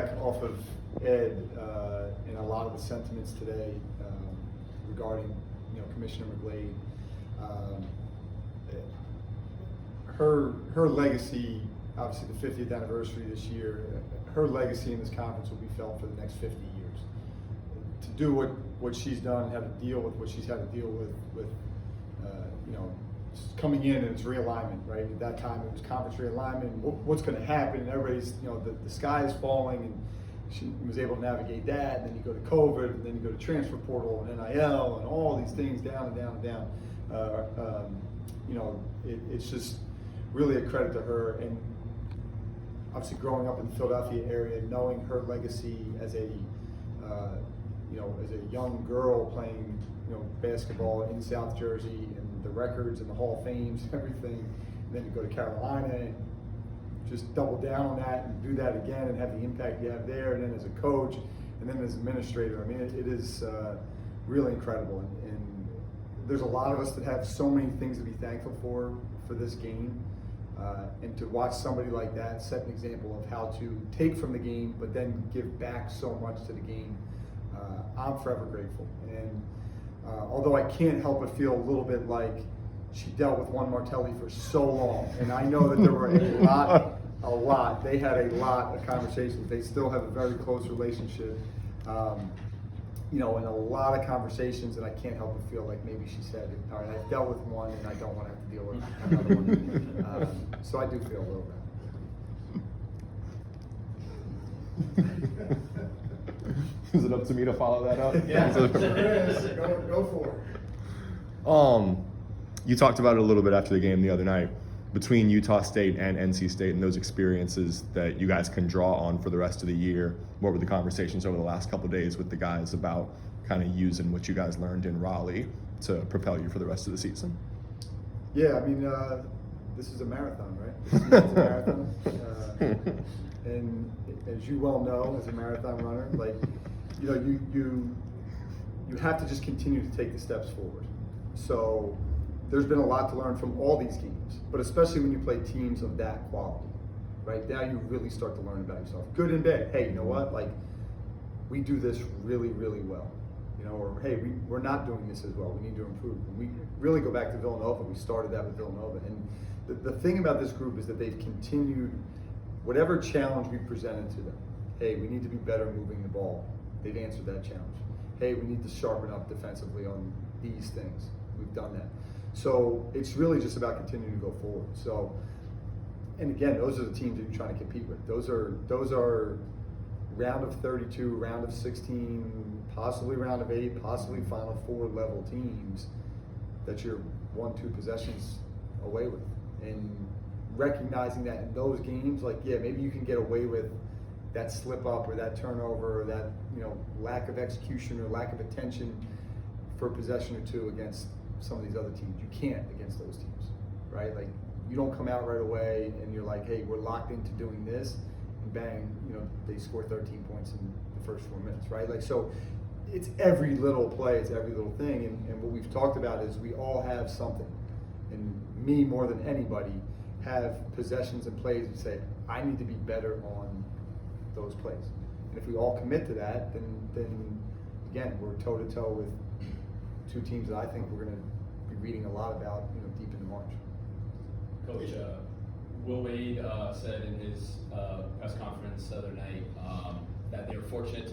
Off of Ed and a lot of the sentiments today regarding Commissioner McGlade. Her legacy, obviously the 50th anniversary this year, her legacy in this conference will be felt for the next 50 years. To do what she's done, have to deal with what she's had to deal with coming in and its realignment, right? At that time it was conference realignment, what's going to happen, and everybody's, the sky is falling, and she was able to navigate that, and then you go to COVID, and then you go to transfer portal and NIL and all these things down and down and down. It's just really a credit to her, and obviously growing up in the Philadelphia area, knowing her legacy as a young girl playing basketball in South Jersey, and the records and the Hall of Fames, everything, and then you go to Carolina and just double down on that and do that again and have the impact you have there, and then as a coach and then as administrator. I mean, it is really incredible, and there's a lot of us that have so many things to be thankful for this game, and to watch somebody like that set an example of how to take from the game but then give back so much to the game. I'm forever grateful, and although I can't help but feel a little bit like she dealt with one Martelli for so long, and I know that there were a lot. They had a lot of conversations. They still have a very close relationship, and a lot of conversations, and I can't help but feel like maybe she said, all right, I've dealt with one and I don't want to have to deal with another one. So I do feel a little bit. Is it up to me to follow that up? Yeah, go for it. You talked about it a little bit after the game the other night, between Utah State and NC State and those experiences that you guys can draw on for the rest of the year. What were the conversations over the last couple of days with the guys about kind of using what you guys learned in Raleigh to propel you for the rest of the season? Yeah, I mean, this is a marathon, right? This is a marathon. And as you well know, as a marathon runner, like, you have to just continue to take the steps forward. So there's been a lot to learn from all these games, but especially when you play teams of that quality, right? Now you really start to learn about yourself, good and bad. Hey, you know what? Like, we do this really, really well, or hey, we're not doing this as well. We need to improve. And we really go back to Villanova. We started that with Villanova, and the thing about this group is that they've continued whatever challenge we presented to them. Hey, we need to be better moving the ball. They've answered that challenge. Hey, we need to sharpen up defensively on these things. We've done that. So it's really just about continuing to go forward. So, and again, those are the teams that you're trying to compete with. Those are round of 32, round of 16, possibly round of 8, possibly Final Four level teams that you're 1-2 possessions away with. And recognizing that in those games, like, yeah, maybe you can get away with that slip up or that turnover or that lack of execution or lack of attention for a possession or two against some of these other teams. You can't against those teams, right? Like, you don't come out right away and you're like, hey, we're locked into doing this, and bang, they score 13 points in the first 4 minutes, right? Like, so it's every little play, it's every little thing, and what we've talked about is we all have something, and me more than anybody have possessions and plays and say, I need to be better on those plays. And if we all commit to that, then again, we're toe-to-toe with two teams that I think we're going to be reading a lot about deep into March. Coach, Will Wade said in his press conference the other night that they were fortunate